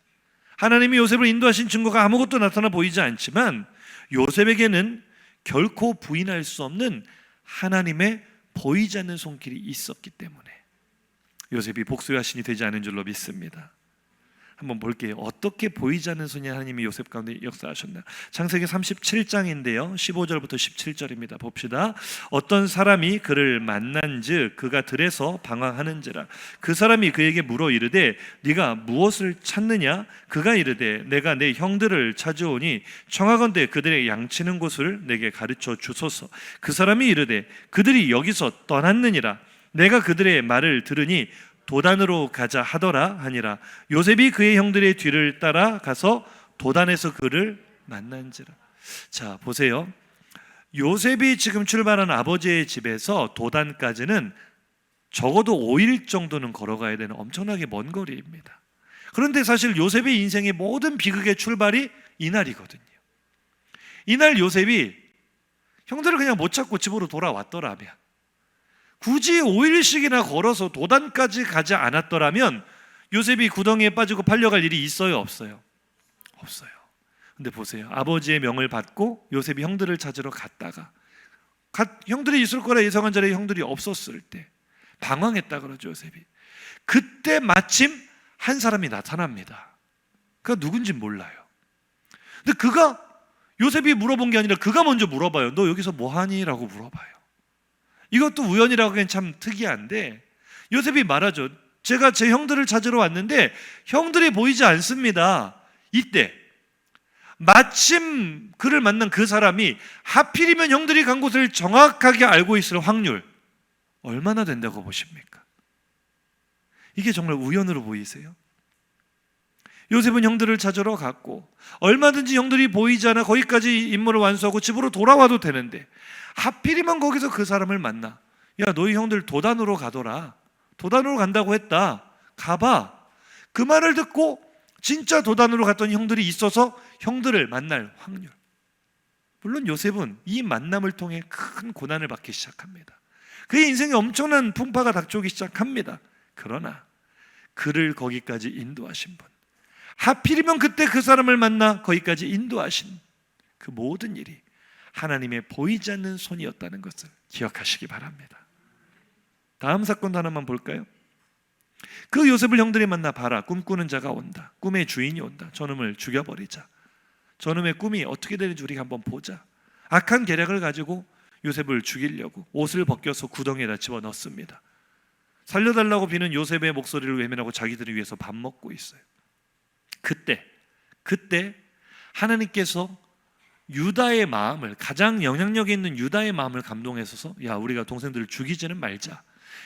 하나님이 요셉을 인도하신 증거가 아무것도 나타나 보이지 않지만, 요셉에게는 결코 부인할 수 없는 하나님의 보이지 않는 손길이 있었기 때문에 요셉이 복수의 화신이 되지 않은 줄로 믿습니다. 한번 볼게요. 어떻게 보이지 않는 손이 하나님이 요셉 가운데 역사하셨나. 창세기 37장인데요 15절부터 17절입니다 봅시다. 어떤 사람이 그를 만난즉 그가 들에서 방황하는지라. 그 사람이 그에게 물어 이르되 네가 무엇을 찾느냐. 그가 이르되 내가 내 형들을 찾아오니 청하건대 그들의 양치는 곳을 내게 가르쳐 주소서. 그 사람이 이르되 그들이 여기서 떠났느니라. 내가 그들의 말을 들으니 도단으로 가자 하더라 하니라. 요셉이 그의 형들의 뒤를 따라 가서 도단에서 그를 만난지라. 자, 보세요. 요셉이 지금 출발한 아버지의 집에서 도단까지는 적어도 5일 정도는 걸어가야 되는 엄청나게 먼 거리입니다. 그런데 사실 요셉의 인생의 모든 비극의 출발이 이날이거든요. 이날 요셉이 형들을 그냥 못 찾고 집으로 돌아왔더라면, 굳이 5일씩이나 걸어서 도단까지 가지 않았더라면 요셉이 구덩이에 빠지고 팔려갈 일이 있어요, 없어요? 없어요. 근데 보세요. 아버지의 명을 받고 요셉이 형들을 찾으러 갔다가 형들이 있을 거라 예상한 자리에 형들이 없었을 때 방황했다 그러죠, 요셉이. 그때 마침 한 사람이 나타납니다. 그가 누군지 몰라요. 근데 그가 요셉이 물어본 게 아니라 그가 먼저 물어봐요. 너 여기서 뭐하니? 라고 물어봐요. 이것도 우연이라고 하기엔 참 특이한데 요셉이 말하죠. 제가 제 형들을 찾으러 왔는데 형들이 보이지 않습니다. 이때 마침 그를 만난 그 사람이 하필이면 형들이 간 곳을 정확하게 알고 있을 확률 얼마나 된다고 보십니까? 이게 정말 우연으로 보이세요? 요셉은 형들을 찾으러 갔고 얼마든지 형들이 보이지 않아 거기까지 임무를 완수하고 집으로 돌아와도 되는데 하필이면 거기서 그 사람을 만나. 야, 너희 형들 도단으로 가더라. 도단으로 간다고 했다. 가봐. 그 말을 듣고 진짜 도단으로 갔던 형들이 있어서 형들을 만날 확률. 물론 요셉은 이 만남을 통해 큰 고난을 받기 시작합니다. 그의 인생에 엄청난 풍파가 닥쳐오기 시작합니다. 그러나 그를 거기까지 인도하신 분, 하필이면 그때 그 사람을 만나 거기까지 인도하신 그 모든 일이 하나님의 보이지 않는 손이었다는 것을 기억하시기 바랍니다. 다음 사건 하나만 볼까요? 그 요셉을 형들이 만나 봐라. 꿈꾸는 자가 온다. 꿈의 주인이 온다. 저놈을 죽여버리자. 저놈의 꿈이 어떻게 되는지 우리가 한번 보자. 악한 계략을 가지고 요셉을 죽이려고 옷을 벗겨서 구덩이에다 집어넣습니다. 살려달라고 비는 요셉의 목소리를 외면하고 자기들을 위해서 밥 먹고 있어요. 그때 하나님께서 유다의 마음을, 가장 영향력 있는 유다의 마음을 감동해서 야, 우리가 동생들을 죽이지는 말자,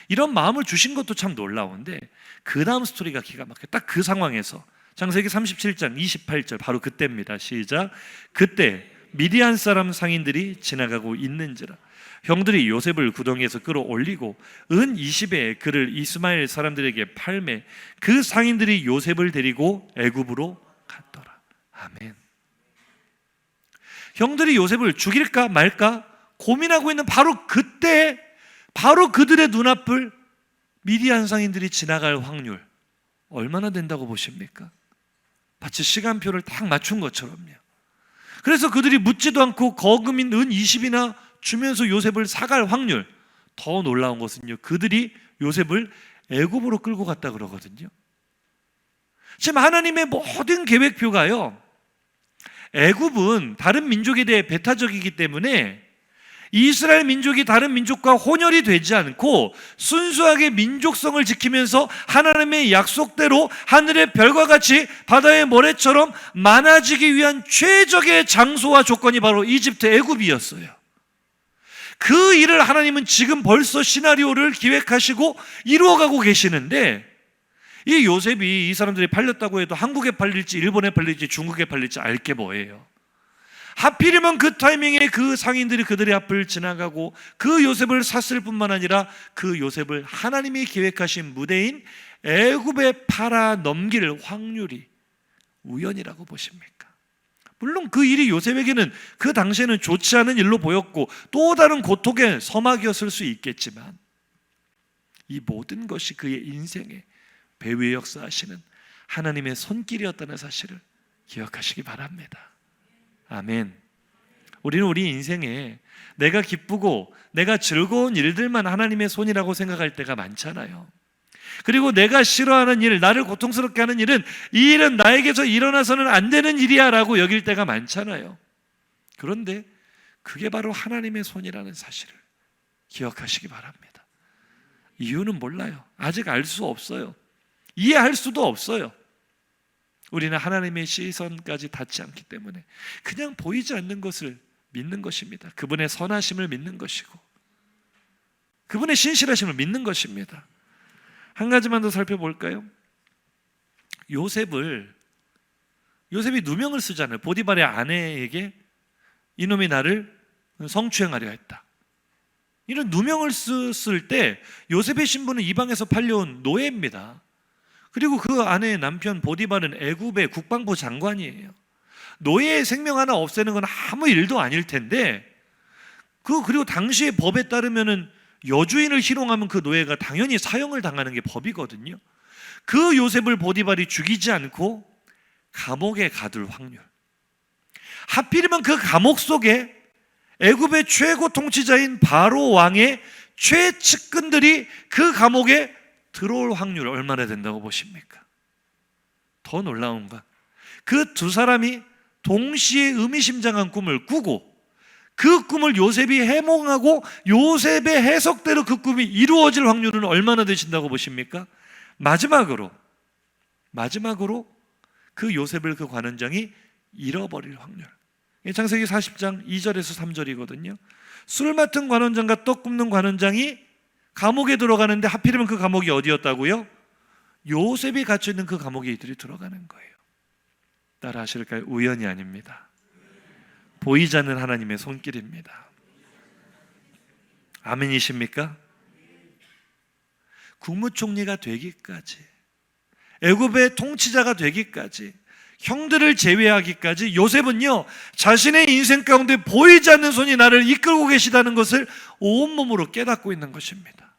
이런 마음을 주신 것도 참 놀라운데 그 다음 스토리가 기가 막혀요. 딱 그 상황에서 창세기 37장 28절 바로 그때입니다. 시작. 그때 미디안 사람 상인들이 지나가고 있는지라 형들이 요셉을 구덩이에서 끌어올리고 은 20에 그를 이스마엘 사람들에게 팔매 그 상인들이 요셉을 데리고 애굽으로 갔더라. 아멘. 형들이 요셉을 죽일까 말까 고민하고 있는 바로 그때, 바로 그들의 눈앞을 미디안 상인들이 지나갈 확률 얼마나 된다고 보십니까? 마치 시간표를 딱 맞춘 것처럼요. 그래서 그들이 묻지도 않고 거금인 은 20이나 주면서 요셉을 사갈 확률. 더 놀라운 것은요, 그들이 요셉을 애굽으로 끌고 갔다 그러거든요. 지금 하나님의 모든 계획표가요, 애굽은 다른 민족에 대해 배타적이기 때문에 이스라엘 민족이 다른 민족과 혼혈이 되지 않고 순수하게 민족성을 지키면서 하나님의 약속대로 하늘의 별과 같이 바다의 모래처럼 많아지기 위한 최적의 장소와 조건이 바로 이집트 애굽이었어요. 그 일을 하나님은 지금 벌써 시나리오를 기획하시고 이루어가고 계시는데, 이 요셉이 이 사람들이 팔렸다고 해도 한국에 팔릴지 일본에 팔릴지 중국에 팔릴지 알 게 뭐예요? 하필이면 그 타이밍에 그 상인들이 그들의 앞을 지나가고 그 요셉을 샀을 뿐만 아니라 그 요셉을 하나님이 계획하신 무대인 애굽에 팔아 넘길 확률이 우연이라고 보십니까? 물론 그 일이 요셉에게는 그 당시에는 좋지 않은 일로 보였고 또 다른 고통의 서막이었을 수 있겠지만 이 모든 것이 그의 인생에 배후의 역사하시는 하나님의 손길이었다는 사실을 기억하시기 바랍니다. 아멘. 우리는 우리 인생에 내가 기쁘고 내가 즐거운 일들만 하나님의 손이라고 생각할 때가 많잖아요. 그리고 내가 싫어하는 일, 나를 고통스럽게 하는 일은 이 일은 나에게서 일어나서는 안 되는 일이야 라고 여길 때가 많잖아요. 그런데 그게 바로 하나님의 손이라는 사실을 기억하시기 바랍니다. 이유는 몰라요. 아직 알 수 없어요. 이해할 수도 없어요. 우리는 하나님의 시선까지 닿지 않기 때문에 그냥 보이지 않는 것을 믿는 것입니다. 그분의 선하심을 믿는 것이고 그분의 신실하심을 믿는 것입니다. 한 가지만 더 살펴볼까요? 요셉이 누명을 쓰잖아요. 보디발의 아내에게 이놈이 나를 성추행하려 했다. 이런 누명을 썼을 때 요셉의 신분은 이방에서 팔려온 노예입니다. 그리고 그 아내의 남편 보디발은 애굽의 국방부 장관이에요. 노예의 생명 하나 없애는 건 아무 일도 아닐 텐데, 그리고 당시의 법에 따르면은 여주인을 희롱하면 그 노예가 당연히 사형을 당하는 게 법이거든요. 그 요셉을 보디발이 죽이지 않고 감옥에 가둘 확률. 하필이면 그 감옥 속에 애굽의 최고 통치자인 바로 왕의 최측근들이 그 감옥에 들어올 확률 얼마나 된다고 보십니까? 더 놀라운 건 그 두 사람이 동시에 의미심장한 꿈을 꾸고 그 꿈을 요셉이 해몽하고 요셉의 해석대로 그 꿈이 이루어질 확률은 얼마나 되신다고 보십니까? 마지막으로 그 요셉을 그 관원장이 잃어버릴 확률. 창세기 40장 2절에서 3절이거든요. 술 맡은 관원장과 떡 굽는 관원장이 감옥에 들어가는데 하필이면 그 감옥이 어디였다고요? 요셉이 갇혀있는 그 감옥에 이들이 들어가는 거예요. 따라 하실까요? 우연이 아닙니다. 보이지 않는 하나님의 손길입니다. 아멘이십니까? 국무총리가 되기까지, 애굽의 통치자가 되기까지, 형들을 제외하기까지 요셉은요, 자신의 인생 가운데 보이지 않는 손이 나를 이끌고 계시다는 것을 온몸으로 깨닫고 있는 것입니다.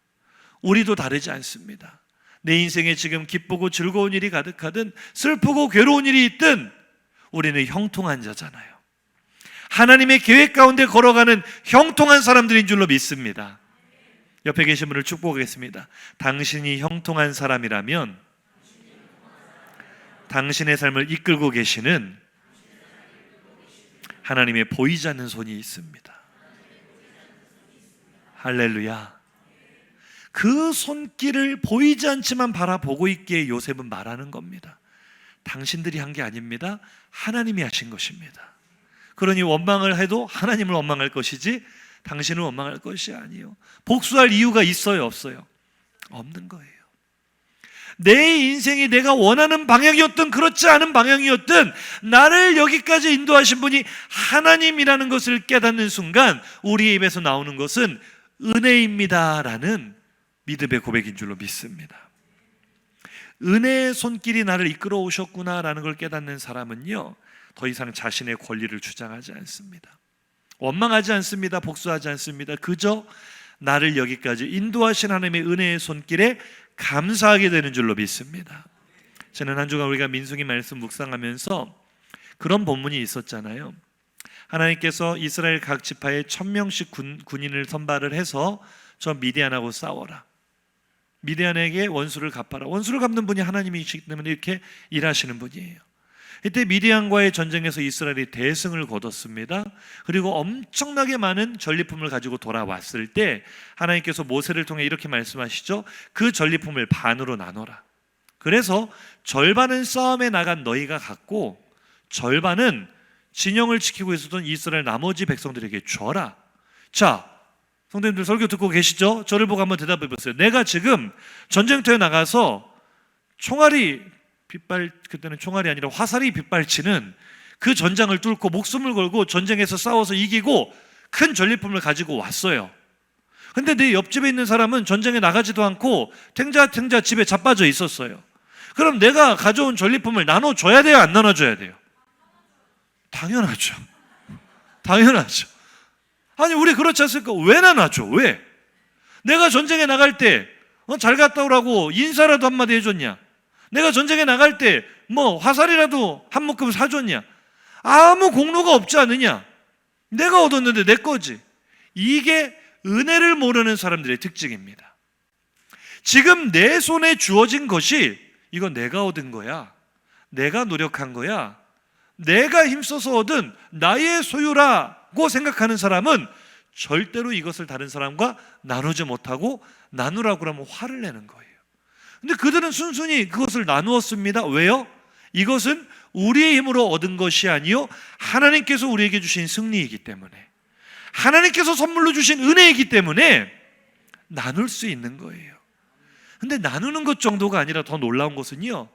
우리도 다르지 않습니다. 내 인생에 지금 기쁘고 즐거운 일이 가득하든 슬프고 괴로운 일이 있든 우리는 형통한 자잖아요. 하나님의 계획 가운데 걸어가는 형통한 사람들인 줄로 믿습니다. 옆에 계신 분을 축복하겠습니다. 당신이 형통한 사람이라면 당신의 삶을 이끌고 계시는 하나님의 보이지 않는 손이 있습니다. 할렐루야. 그 손길을 보이지 않지만 바라보고 있기에 요셉은 말하는 겁니다. 당신들이 한 게 아닙니다. 하나님이 하신 것입니다. 그러니 원망을 해도 하나님을 원망할 것이지 당신을 원망할 것이 아니요. 복수할 이유가 있어요, 없어요? 없는 거예요. 내 인생이 내가 원하는 방향이었든 그렇지 않은 방향이었든 나를 여기까지 인도하신 분이 하나님이라는 것을 깨닫는 순간 우리의 입에서 나오는 것은 은혜입니다라는 믿음의 고백인 줄로 믿습니다. 은혜의 손길이 나를 이끌어 오셨구나라는 걸 깨닫는 사람은요, 더 이상 자신의 권리를 주장하지 않습니다. 원망하지 않습니다. 복수하지 않습니다. 그저 나를 여기까지 인도하신 하나님의 은혜의 손길에 감사하게 되는 줄로 믿습니다. 저는 한 주간 우리가 민수기 말씀 묵상하면서 그런 본문이 있었잖아요. 하나님께서 이스라엘 각 지파에 1000명씩 군인을 선발을 해서 저 미디안하고 싸워라. 미디안에게 원수를 갚아라. 원수를 갚는 분이 하나님이시기 때문에 이렇게 일하시는 분이에요. 이때 미디안과의 전쟁에서 이스라엘이 대승을 거뒀습니다. 그리고 엄청나게 많은 전리품을 가지고 돌아왔을 때 하나님께서 모세를 통해 이렇게 말씀하시죠. 그 전리품을 반으로 나눠라. 그래서 절반은 싸움에 나간 너희가 갖고 절반은 진영을 지키고 있었던 이스라엘 나머지 백성들에게 줘라. 자, 성도님들 설교 듣고 계시죠? 저를 보고 한번 대답해 보세요. 내가 지금 전쟁터에 나가서 그때는 총알이 아니라 화살이 빗발치는 그 전장을 뚫고 목숨을 걸고 전쟁에서 싸워서 이기고 큰 전리품을 가지고 왔어요. 근데 내 옆집에 있는 사람은 전쟁에 나가지도 않고 탱자 집에 자빠져 있었어요. 그럼 내가 가져온 전리품을 나눠줘야 돼요? 안 나눠줘야 돼요? 당연하죠. 아니 우리 그렇지 않습니까? 왜 나눠줘? 왜? 내가 전쟁에 나갈 때 잘 갔다 오라고 인사라도 한마디 해줬냐? 내가 전쟁에 나갈 때 화살이라도 한 묶음 사줬냐? 아무 공로가 없지 않느냐? 내가 얻었는데 내 거지. 이게 은혜를 모르는 사람들의 특징입니다. 지금 내 손에 주어진 것이 이건 내가 얻은 거야. 내가 노력한 거야. 내가 힘써서 얻은 나의 소유라고 생각하는 사람은 절대로 이것을 다른 사람과 나누지 못하고 나누라고 하면 화를 내는 거예요. 근데 그들은 순순히 그것을 나누었습니다. 왜요? 이것은 우리의 힘으로 얻은 것이 아니요 하나님께서 우리에게 주신 승리이기 때문에, 하나님께서 선물로 주신 은혜이기 때문에 나눌 수 있는 거예요. 근데 나누는 것 정도가 아니라 더 놀라운 것은요,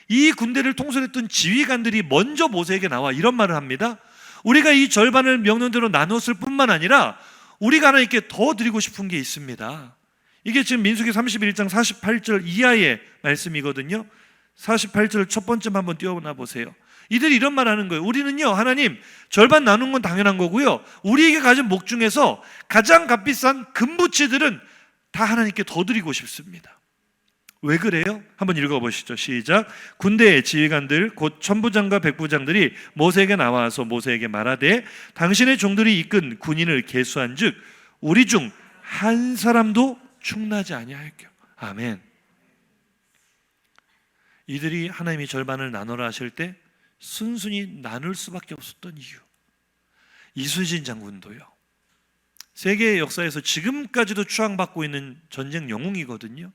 이 군대를 통솔했던 지휘관들이 먼저 모세에게 나와 이런 말을 합니다. 우리가 이 절반을 명령대로 나눴을 뿐만 아니라 우리가 하나님께 더 드리고 싶은 게 있습니다. 이게 지금 민수기 31장 48절 이하의 말씀이거든요. 48절 첫 번째 한번 띄워나 보세요. 이들이 이런 말 하는 거예요. 우리는요, 하나님, 절반 나눈 건 당연한 거고요, 우리에게 가진 목 중에서 가장 값비싼 금부치들은 다 하나님께 더 드리고 싶습니다. 왜 그래요? 한번 읽어보시죠. 시작. 군대의 지휘관들 곧 천부장과 백부장들이 모세에게 나와서 모세에게 말하되 당신의 종들이 이끈 군인을 계수한즉 우리 중 한 사람도 충나지 아니하였겨. 아멘. 이들이 하나님이 절반을 나눠라 하실 때 순순히 나눌 수밖에 없었던 이유, 이순신 장군도요, 세계 역사에서 지금까지도 추앙받고 있는 전쟁 영웅이거든요.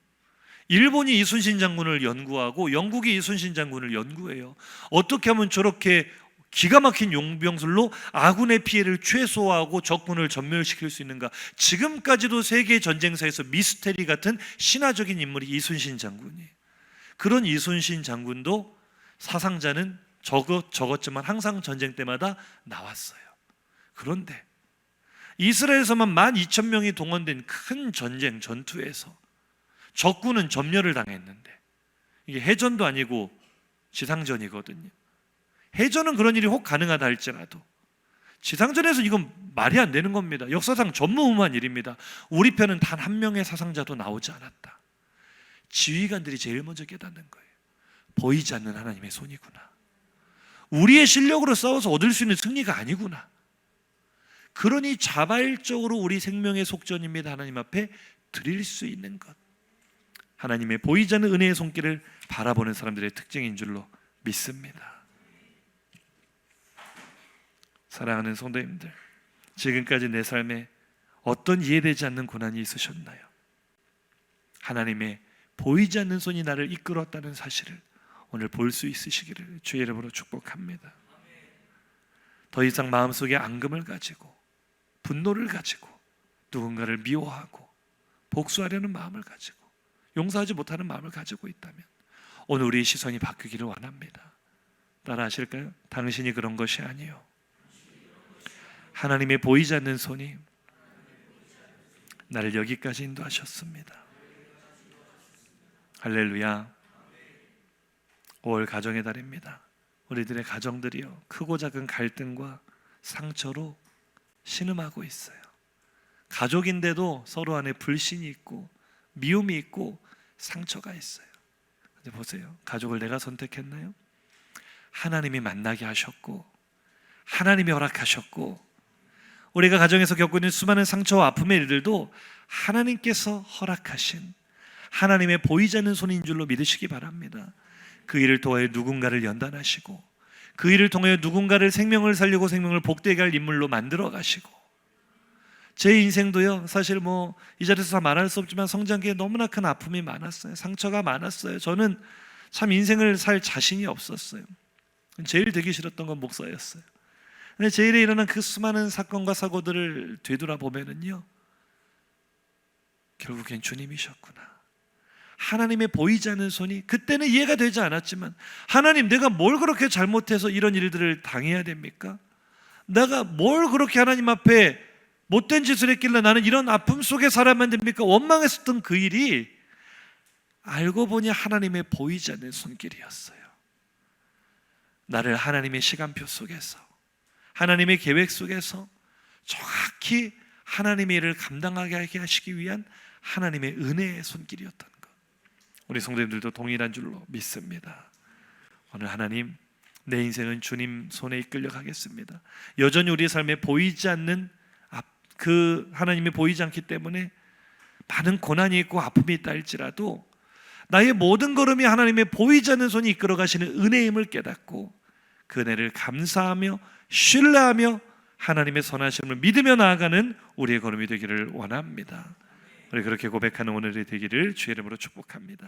일본이 이순신 장군을 연구하고 영국이 이순신 장군을 연구해요. 어떻게 하면 저렇게 기가 막힌 용병술로 아군의 피해를 최소화하고 적군을 전멸시킬 수 있는가? 지금까지도 세계 전쟁사에서 미스테리 같은 신화적인 인물이 이순신 장군이에요. 그런 이순신 장군도 사상자는 적었지만 항상 전쟁 때마다 나왔어요. 그런데 이스라엘에서만 12,000명이 동원된 큰 전쟁 전투에서 적군은 점멸을 당했는데, 이게 해전도 아니고 지상전이거든요. 해전은 그런 일이 혹 가능하다 할지라도 지상전에서 이건 말이 안 되는 겁니다. 역사상 전무후무한 일입니다. 우리 편은 단 한 명의 사상자도 나오지 않았다. 지휘관들이 제일 먼저 깨닫는 거예요. 보이지 않는 하나님의 손이구나. 우리의 실력으로 싸워서 얻을 수 있는 승리가 아니구나. 그러니 자발적으로 우리 생명의 속전입니다. 하나님 앞에 드릴 수 있는 것, 하나님의 보이지 않는 은혜의 손길을 바라보는 사람들의 특징인 줄로 믿습니다. 사랑하는 성도님들, 지금까지 내 삶에 어떤 이해되지 않는 고난이 있으셨나요? 하나님의 보이지 않는 손이 나를 이끌었다는 사실을 오늘 볼 수 있으시기를 주의 이름으로 축복합니다. 더 이상 마음속에 앙금을 가지고 분노를 가지고 누군가를 미워하고 복수하려는 마음을 가지고 용서하지 못하는 마음을 가지고 있다면 오늘 우리의 시선이 바뀌기를 원합니다. 따라 하실까요? 당신이 그런 것이 아니요, 하나님의 보이지 않는 손이 나를 여기까지 인도하셨습니다. 할렐루야. 5월 가정의 달입니다. 우리들의 가정들이요, 크고 작은 갈등과 상처로 신음하고 있어요. 가족인데도 서로 안에 불신이 있고 미움이 있고 상처가 있어요. 근데 보세요, 가족을 내가 선택했나요? 하나님이 만나게 하셨고 하나님이 허락하셨고, 우리가 가정에서 겪고 있는 수많은 상처와 아픔의 일들도 하나님께서 허락하신 하나님의 보이지 않는 손인 줄로 믿으시기 바랍니다. 그 일을 통하여 누군가를 연단하시고 그 일을 통하여 누군가를 생명을 살리고 생명을 복되게 할 인물로 만들어 가시고, 제 인생도요, 사실 이 자리에서 다 말할 수 없지만 성장기에 너무나 큰 아픔이 많았어요. 상처가 많았어요. 저는 참 인생을 살 자신이 없었어요. 제일 되기 싫었던 건 목사였어요. 근데 제 일에 일어난 그 수많은 사건과 사고들을 되돌아보면은요, 결국엔 주님이셨구나. 하나님의 보이지 않는 손이, 그때는 이해가 되지 않았지만, 하나님, 내가 뭘 그렇게 잘못해서 이런 일들을 당해야 됩니까? 내가 뭘 그렇게 하나님 앞에 못된 짓을 했길래 나는 이런 아픔 속에 살아야만 됩니까? 원망했었던 그 일이 알고 보니 하나님의 보이지 않는 손길이었어요. 나를 하나님의 시간표 속에서, 하나님의 계획 속에서 정확히 하나님의 일을 감당하게 하시기 위한 하나님의 은혜의 손길이었던 것, 우리 성도님들도 동일한 줄로 믿습니다. 오늘 하나님, 내 인생은 주님 손에 이끌려 가겠습니다. 여전히 우리의 삶에 보이지 않는 그 하나님이 보이지 않기 때문에 많은 고난이 있고 아픔이 있다 할지라도 나의 모든 걸음이 하나님의 보이지 않는 손이 이끌어 가시는 은혜임을 깨닫고 그 은혜를 감사하며 신뢰하며 하나님의 선하심을 믿으며 나아가는 우리의 걸음이 되기를 원합니다. 우리 그렇게 고백하는 오늘이 되기를 주의 이름으로 축복합니다.